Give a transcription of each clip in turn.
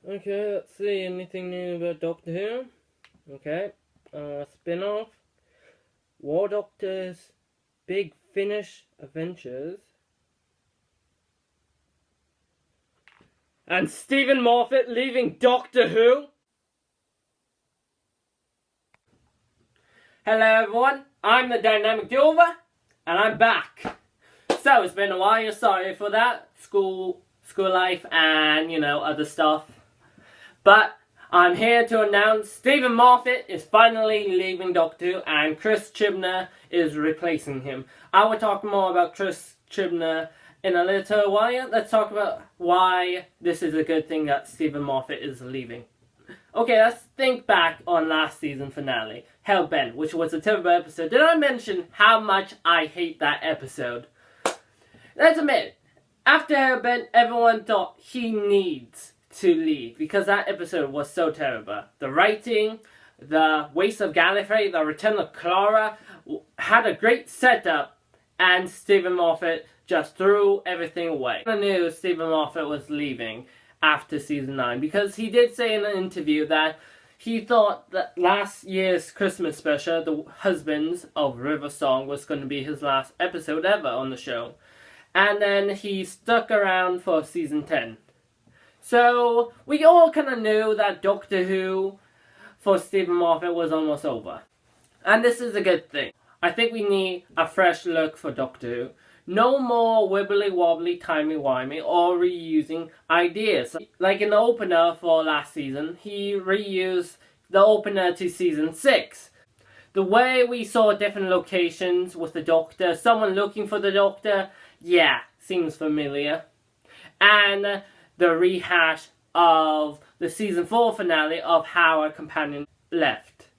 Okay, let's see. Anything new about Doctor Who? Okay. Spin-off. War Doctors. Big Finish Adventures. And Stephen Moffat leaving Doctor Who. Hello everyone, I'm the Dynamic Dover, and I'm back. So it's been a while, sorry for that. School life and, other stuff. But I'm here to announce Stephen Moffat is finally leaving Doctor Who and Chirs Chibnall is replacing him. I will talk more about Chirs Chibnall in a little while. Let's talk about why this is a good thing that Stephen Moffat is leaving. Okay, let's think back on last season finale, Hellbent, which was a terrible episode. Did I mention how much I hate that episode? Let's admit, after Hellbent, everyone thought he needs to leave because that episode was so terrible. The writing, the waste of Gallifrey, the return of Clara had a great setup, and Stephen Moffat just threw everything away. I knew Stephen Moffat was leaving after season 9 because he did say in an interview that he thought that last year's Christmas special, The Husbands of River Song, was going to be his last episode ever on the show. And then he stuck around for season 10. So we all kind of knew that Doctor Who for Stephen Moffat was almost over. And this is a good thing. I think we need a fresh look for Doctor Who. No more wibbly wobbly, timey wimey, or reusing ideas. Like in the opener for last season, he reused the opener to season 6. The way we saw different locations with the Doctor, someone looking for the Doctor, yeah, seems familiar. And the rehash of the season 4 finale of how a companion left.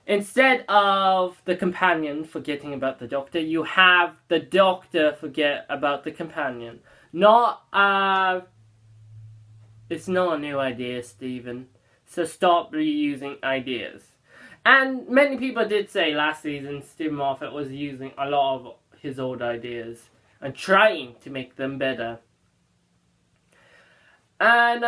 Instead of the companion forgetting about the Doctor, you have the Doctor forget about the companion. It's not a new idea, Stephen. So stop reusing ideas. And many people did say last season Stephen Moffat was using a lot of his old ideas and trying to make them better. And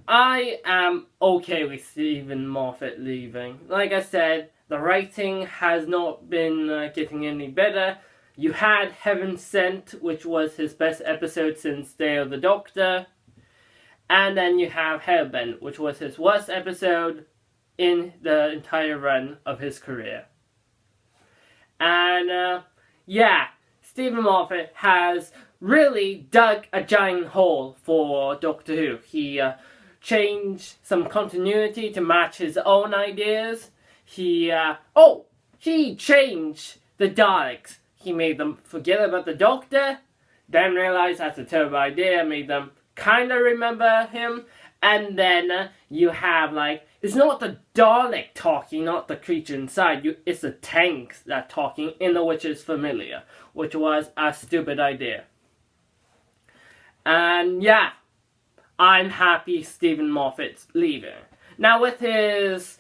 I am okay with Stephen Moffat leaving. Like I said, the writing has not been getting any better. You had Heaven Sent, which was his best episode since Day of the Doctor. And then you have Hellbent, which was his worst episode in the entire run of his career. And Stephen Moffat has really dug a giant hole for Doctor Who. He changed some continuity to match his own ideas. He changed the Daleks. He made them forget about the Doctor, then realized that's a terrible idea, made them kind of remember him, and then you have, it's not the Dalek talking, not the creature inside, it's the tanks that talking, which is familiar, which was a stupid idea. And yeah, I'm happy Stephen Moffat's leaving. Now with his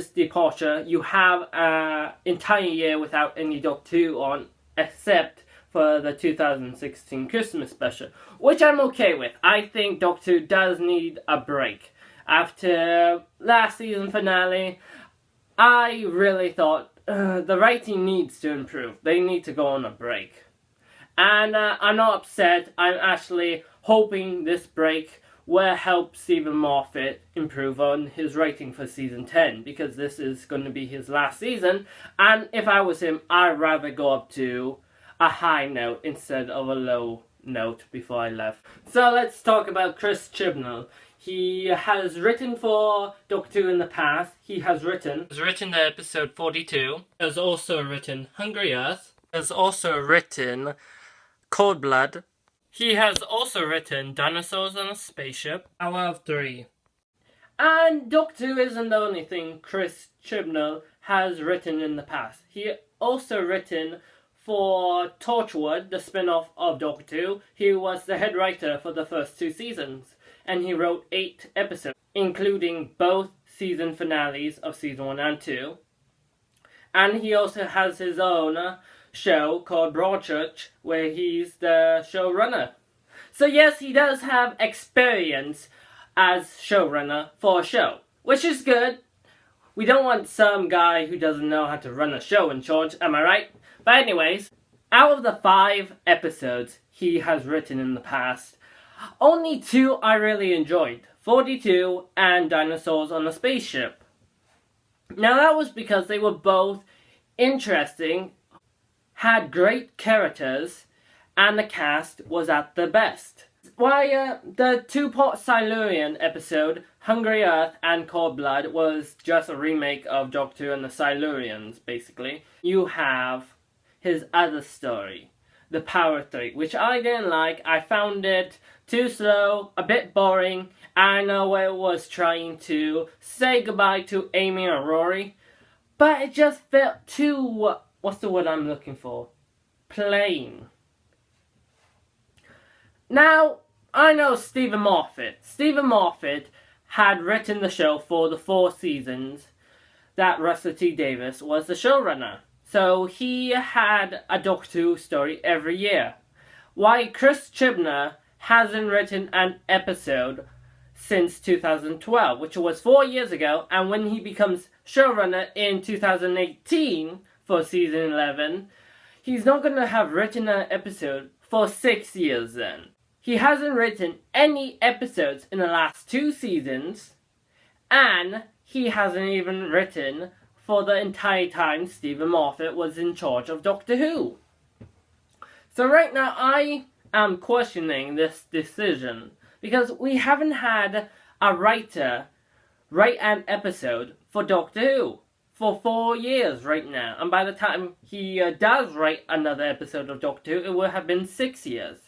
departure, you have an entire year without any Doctor Who on, except for the 2016 Christmas special, which I'm okay with. I think Doctor Who does need a break. After last season finale, I really thought the writing needs to improve. They need to go on a break. And I'm not upset. I'm actually hoping this break will help Stephen Moffat improve on his writing for season 10, because this is going to be his last season, and if I was him, I'd rather go up to a high note instead of a low note before I left. So let's talk about Chirs Chibnall. He has written for Doctor Who in the past. He has written the episode 42. He has also written Hungry Earth. He has also written Cold Blood. He has also written Dinosaurs on a Spaceship, Hour of 3. And Doctor Who isn't the only thing Chirs Chibnall has written in the past. He also written for Torchwood, the spin-off of Doctor Who. He was the head writer for the first 2 seasons, and he wrote 8 episodes, including both season finales of season 1 and 2. And he also has his own show called Broadchurch, where he's the showrunner. So yes, he does have experience as showrunner for a show, which is good. We don't want some guy who doesn't know how to run a show in charge, am I right? But anyways, out of the 5 episodes he has written in the past, only 2 I really enjoyed. 42 and Dinosaurs on a Spaceship. Now that was because they were both interesting, had great characters, and the cast was at their best. Why, the 2-part Silurian episode, Hungry Earth and Cold Blood, was just a remake of Doctor Who and the Silurians, basically. You have his other story, The Power 3, which I didn't like. I found it too slow, a bit boring. I know it was trying to say goodbye to Amy and Rory, but it just felt too, what's the word I'm looking for? Plain. Now, I know Stephen Moffat. Stephen Moffat had written the show for the 4 seasons that Russell T Davies was the showrunner. So he had a Doctor Who story every year. Why Chirs Chibnall hasn't written an episode since 2012, which was 4 years ago, and when he becomes showrunner in 2018 for season 11, he's not going to have written an episode for 6 years then. He hasn't written any episodes in the last 2 seasons, and he hasn't even written for the entire time Stephen Moffat was in charge of Doctor Who. So right now I am questioning this decision, because we haven't had a writer write an episode for Doctor Who for 4 years right now. And by the time he does write another episode of Doctor Who, it will have been 6 years.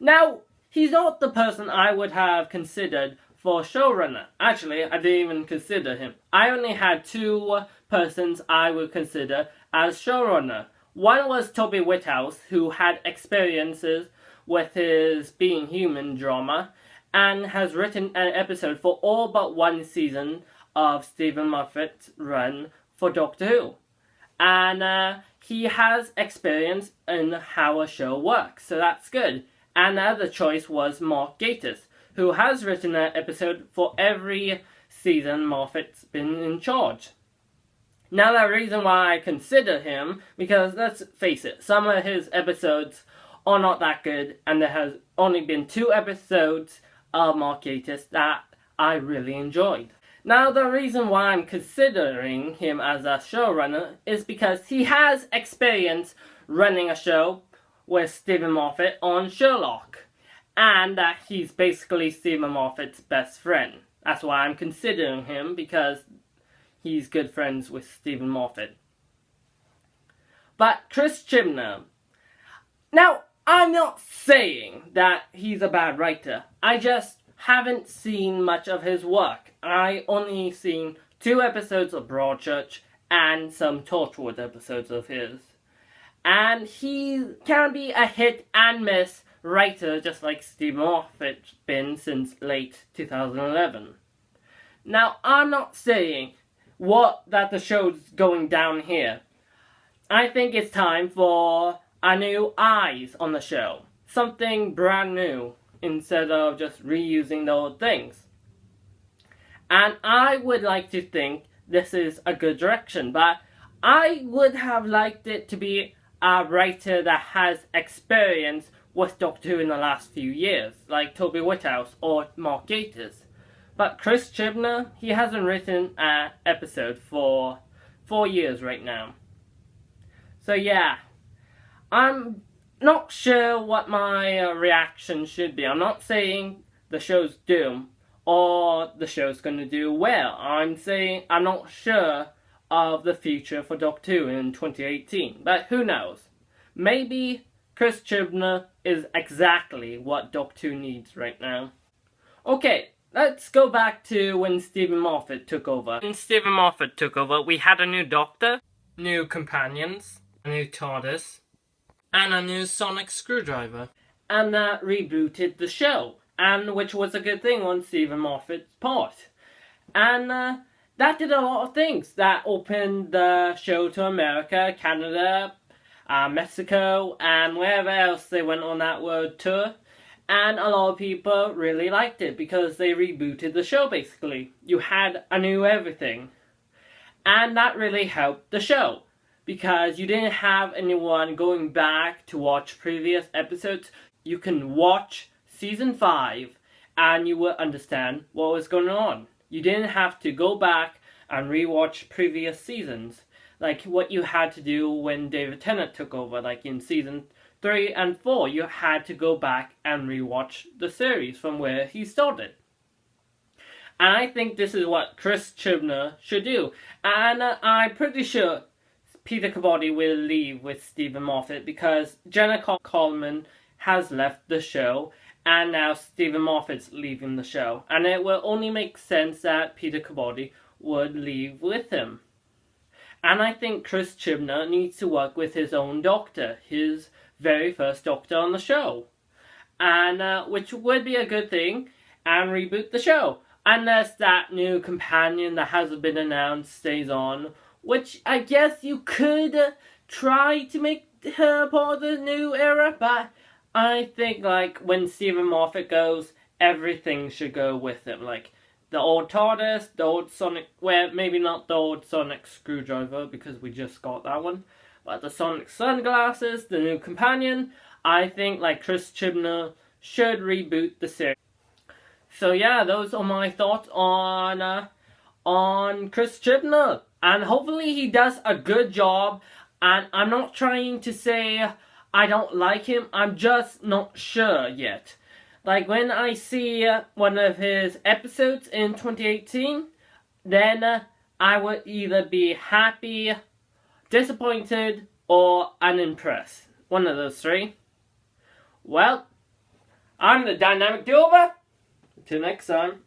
Now, he's not the person I would have considered for showrunner. Actually, I didn't even consider him. I only had 2 persons I would consider as showrunner. One was Toby Whithouse, who had experiences with his Being Human drama, and has written an episode for all but 1 season of Stephen Moffat's run for Doctor Who. And he has experience in how a show works, so that's good. And the other choice was Mark Gatiss, who has written an episode for every season Moffat's been in charge. Now the reason why I consider him, because let's face it, some of his episodes are not that good, and there has only been 2 episodes of Mark Gatiss that I really enjoyed. Now the reason why I'm considering him as a showrunner is because he has experience running a show with Stephen Moffat on Sherlock, and that he's basically Stephen Moffat's best friend. That's why I'm considering him, because he's good friends with Stephen Moffat. But Chirs Chibnall. Now, I'm not saying that he's a bad writer. I just haven't seen much of his work. I only seen 2 episodes of Broadchurch and some Torchwood episodes of his. And he can be a hit and miss writer, just like Stephen Moffat's been since late 2011. Now, I'm not saying that the show's going down here. I think it's time for a new eyes on the show. Something brand new, instead of just reusing the old things. And I would like to think this is a good direction, but I would have liked it to be a writer that has experience with Doctor Who in the last few years, like Toby Whithouse or Mark Gatiss. But Chirs Chibnall, he hasn't written an episode for 4 years right now. So yeah, I'm not sure what my reaction should be. I'm not saying the show's doomed or the show's going to do well. I'm saying I'm not sure of the future for Doctor Who in 2018. But who knows? Maybe Chirs Chibnall is exactly what Doctor Who needs right now. Okay, let's go back to when Stephen Moffat took over. When Stephen Moffat took over, we had a new Doctor, new companions, a new TARDIS, and a new sonic screwdriver. And that rebooted the show, and which was a good thing on Stephen Moffat's part. And that did a lot of things. That opened the show to America, Canada, Mexico, and wherever else they went on that world tour. And a lot of people really liked it because they rebooted the show basically. You had a new everything. And that really helped the show. Because you didn't have anyone going back to watch previous episodes. You can watch season 5 and you will understand what was going on. You didn't have to go back and rewatch previous seasons. Like what you had to do when David Tennant took over, like in season 3 and 4, you had to go back and rewatch the series from where he started. And I think this is what Chirs Chibnall should do. And I'm pretty sure Peter Capaldi will leave with Stephen Moffat because Jenna Coleman has left the show and now Stephen Moffat's leaving the show. And it will only make sense that Peter Capaldi would leave with him. And I think Chirs Chibnall needs to work with his own doctor, his very first doctor on the show. And which would be a good thing, and reboot the show. Unless that new companion that hasn't been announced stays on, which I guess you could try to make her part of the new era, but I think like when Stephen Moffat goes, everything should go with him. Like the old TARDIS, the old Sonic, well maybe not the old Sonic screwdriver because we just got that one, but the Sonic sunglasses, the new companion. I think like Chirs Chibnall should reboot the series. So yeah, those are my thoughts on Chirs Chibnall, and hopefully he does a good job. And I'm not trying to say I don't like him, I'm just not sure yet. Like when I see one of his episodes in 2018, then I would either be happy, disappointed, or unimpressed. One of those three. Well, I'm the Dynamic Dilver. Till next time.